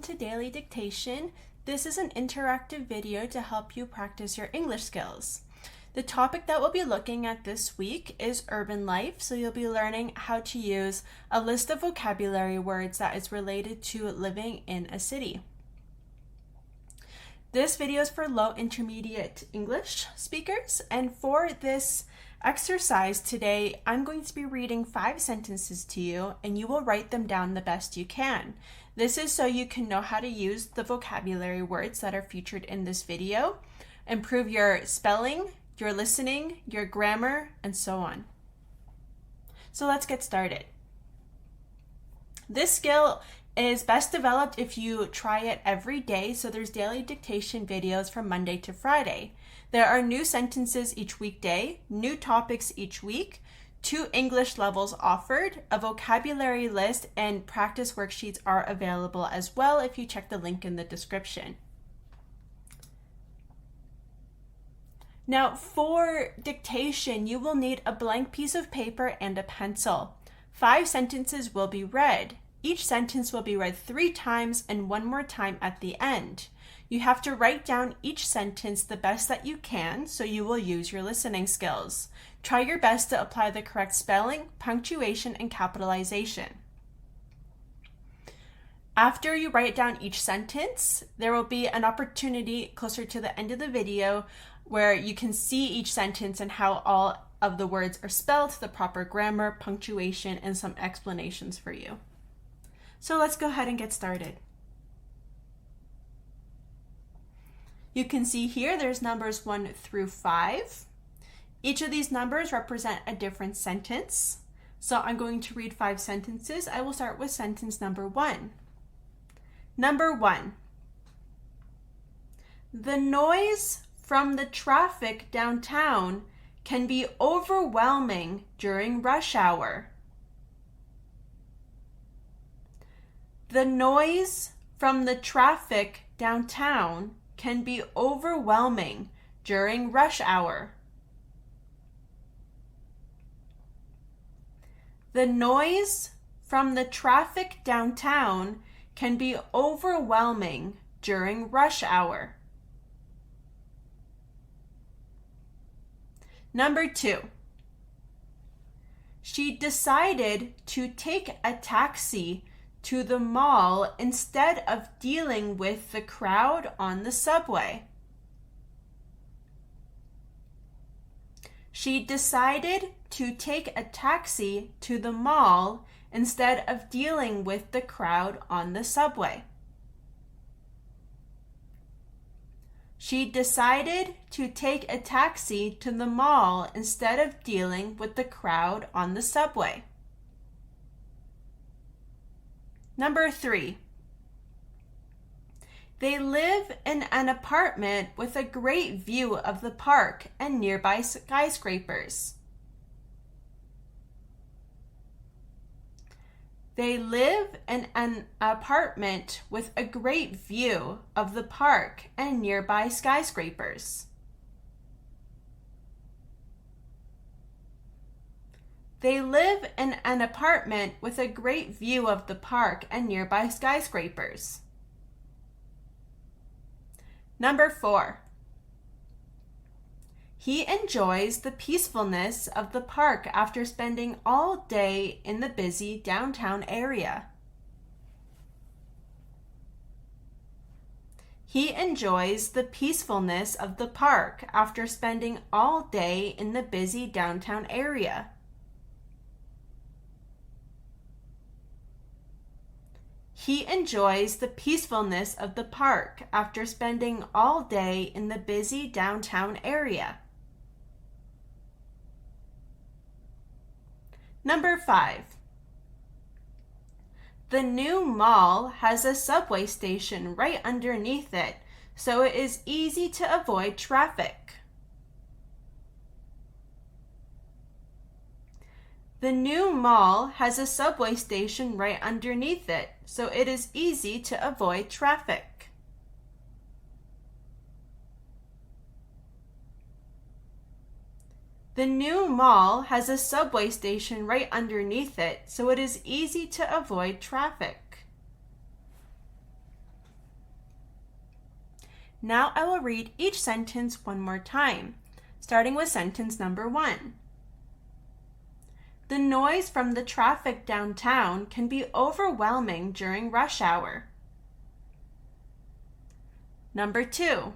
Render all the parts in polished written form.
to Daily Dictation. This is an interactive video to help you practice your English skills. The topic that we'll be looking at this week is urban life, so you'll be learning how to use a list of vocabulary words that is related to living in a city. This video is for low intermediate English speakers, and for this exercise today, I'm going to be reading 5 sentences to you, and you will write them down the best you can. This is so you can know how to use the vocabulary words that are featured in this video, improve your spelling, your listening, your grammar, and so on. So let's get started. This skill is best developed if you try it every day, so there's daily dictation videos from Monday to Friday. There are new sentences each weekday, new topics each week, 2 English levels offered, a vocabulary list, and practice worksheets are available as well if you check the link in the description. Now, for dictation, you will need a blank piece of paper and a pencil. 5 sentences will be read. Each sentence will be read 3 times and 1 more time at the end. You have to write down each sentence the best that you can, so you will use your listening skills. Try your best to apply the correct spelling, punctuation, and capitalization. After you write down each sentence, there will be an opportunity closer to the end of the video where you can see each sentence and how all of the words are spelled, the proper grammar, punctuation, and some explanations for you. So let's go ahead and get started. You can see here there's numbers 1 through 5. Each of these numbers represent a different sentence. So I'm going to read 5 sentences. I will start with sentence number 1. Number 1. The noise from the traffic downtown can be overwhelming during rush hour. The noise from the traffic downtown can be overwhelming during rush hour. The noise from the traffic downtown can be overwhelming during rush hour. Number 2. She decided to take a taxi to the mall instead of dealing with the crowd on the subway. She decided to take a taxi to the mall instead of dealing with the crowd on the subway. She decided to take a taxi to the mall instead of dealing with the crowd on the subway. Number 3. They live in an apartment with a great view of the park and nearby skyscrapers. They live in an apartment with a great view of the park and nearby skyscrapers. They live in an apartment with a great view of the park and nearby skyscrapers. Number 4. He enjoys the peacefulness of the park after spending all day in the busy downtown area. He enjoys the peacefulness of the park after spending all day in the busy downtown area. He enjoys the peacefulness of the park after spending all day in the busy downtown area. Number 5. The new mall has a subway station right underneath it, so it is easy to avoid traffic. The new mall has a subway station right underneath it, so it is easy to avoid traffic. The new mall has a subway station right underneath it, so it is easy to avoid traffic. Now I will read each sentence one more time, starting with sentence number 1. The noise from the traffic downtown can be overwhelming during rush hour. Number 2.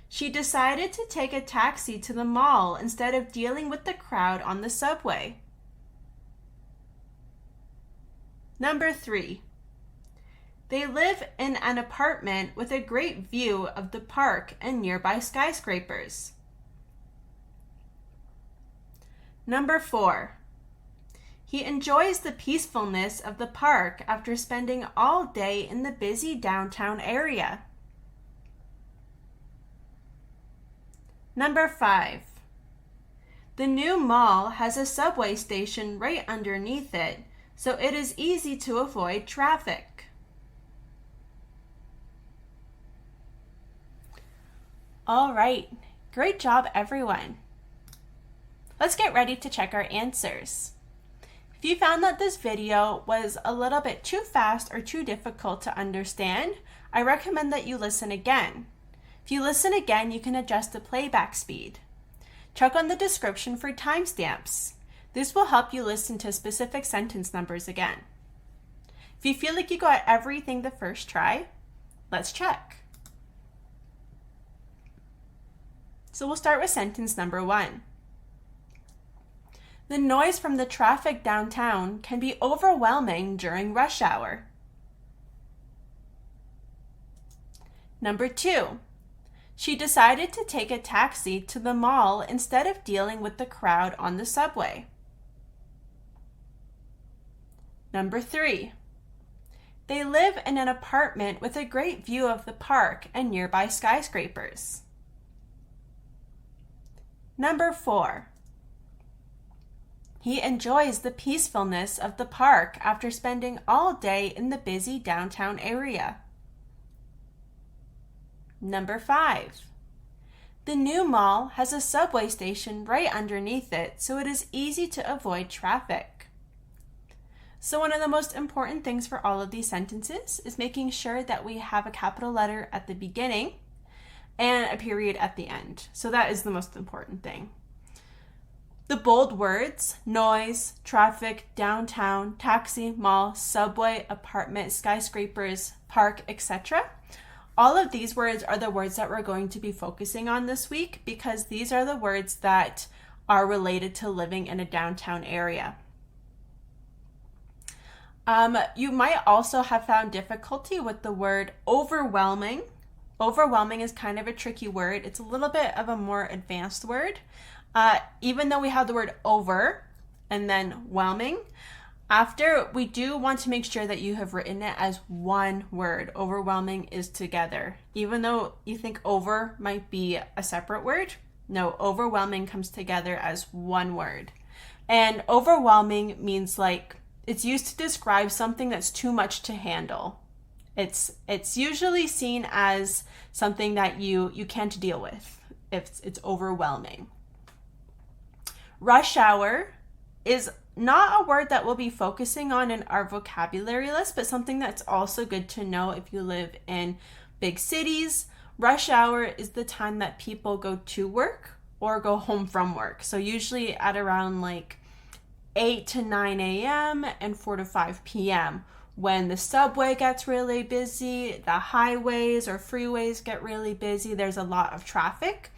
She decided to take a taxi to the mall instead of dealing with the crowd on the subway. Number 3. They live in an apartment with a great view of the park and nearby skyscrapers. Number 4. He enjoys the peacefulness of the park after spending all day in the busy downtown area. Number 5. The new mall has a subway station right underneath it, so it is easy to avoid traffic. All right, great job everyone. Let's get ready to check our answers. If you found that this video was a little bit too fast or too difficult to understand, I recommend that you listen again. If you listen again, you can adjust the playback speed. Check on the description for timestamps. This will help you listen to specific sentence numbers again. If you feel like you got everything the first try, let's check. So we'll start with sentence number 1. The noise from the traffic downtown can be overwhelming during rush hour. Number 2. She decided to take a taxi to the mall instead of dealing with the crowd on the subway. Number 3. They live in an apartment with a great view of the park and nearby skyscrapers. Number 4. He enjoys the peacefulness of the park after spending all day in the busy downtown area. Number 5. The new mall has a subway station right underneath it, so it is easy to avoid traffic. So one of the most important things for all of these sentences is making sure that we have a capital letter at the beginning and a period at the end. So that is the most important thing. The bold words, noise, traffic, downtown, taxi, mall, subway, apartment, skyscrapers, park, etc. All of these words are the words that we're going to be focusing on this week because these are the words that are related to living in a downtown area. You might also have found difficulty with the word overwhelming. Overwhelming is kind of a tricky word. It's a little bit of a more advanced word. Even though we have the word over and then whelming, after we do want to make sure that you have written it as one word. Overwhelming is together. Even though you think over might be a separate word, no, overwhelming comes together as one word. And overwhelming means like it's used to describe something that's too much to handle. It's usually seen as something that you can't deal with if it's overwhelming. Rush hour is not a word that we'll be focusing on in our vocabulary list, but something that's also good to know if you live in big cities. Rush hour is the time that people go to work or go home from work. So usually at around like 8 to 9 a.m. and 4 to 5 p.m. when the subway gets really busy, the highways or freeways get really busy, there's a lot of traffic.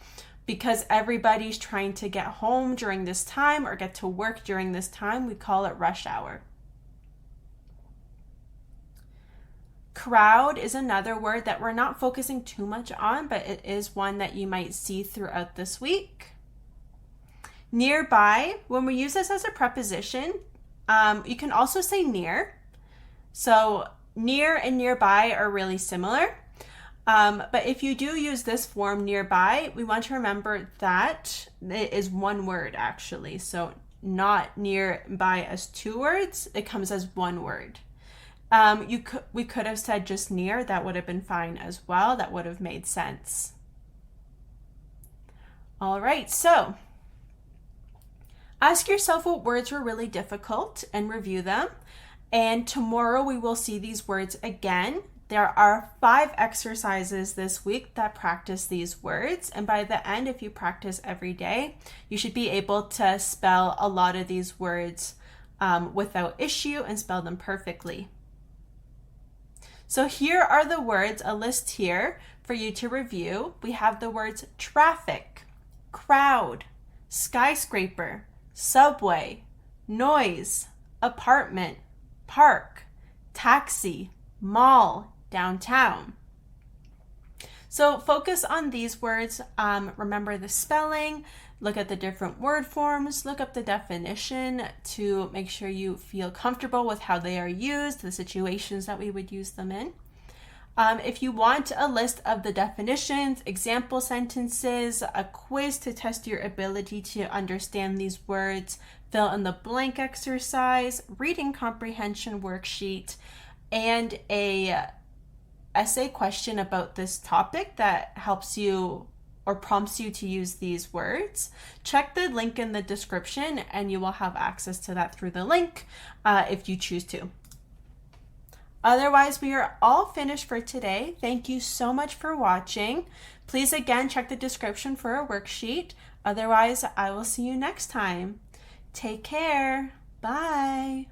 Because everybody's trying to get home during this time or get to work during this time, we call it rush hour. Crowd is another word that we're not focusing too much on, but it is one that you might see throughout this week. Nearby, when we use this as a preposition, you can also say near. So near and nearby are really similar. But if you do use this form nearby, we want to remember that it is one word actually. So not nearby as two words, it comes as one word. We could have said just near, that would have been fine as well. That would have made sense. All right, so ask yourself what words were really difficult and review them. And tomorrow we will see these words again There are 5 exercises this week that practice these words, and by the end, if you practice every day, you should be able to spell a lot of these words without issue and spell them perfectly. So here are the words, a list here for you to review. We have the words traffic, crowd, skyscraper, subway, noise, apartment, park, taxi, mall, downtown. So focus on these words. Remember the spelling, look at the different word forms, look up the definition to make sure you feel comfortable with how they are used, the situations that we would use them in. If you want a list of the definitions, example sentences, a quiz to test your ability to understand these words, fill in the blank exercise, reading comprehension worksheet, and a essay question about this topic that helps you or prompts you to use these words, check the link in the description and you will have access to that through the link if you choose to. Otherwise, we are all finished for today. Thank you so much for watching. Please again check the description for a worksheet. Otherwise, I will see you next time. Take care. Bye.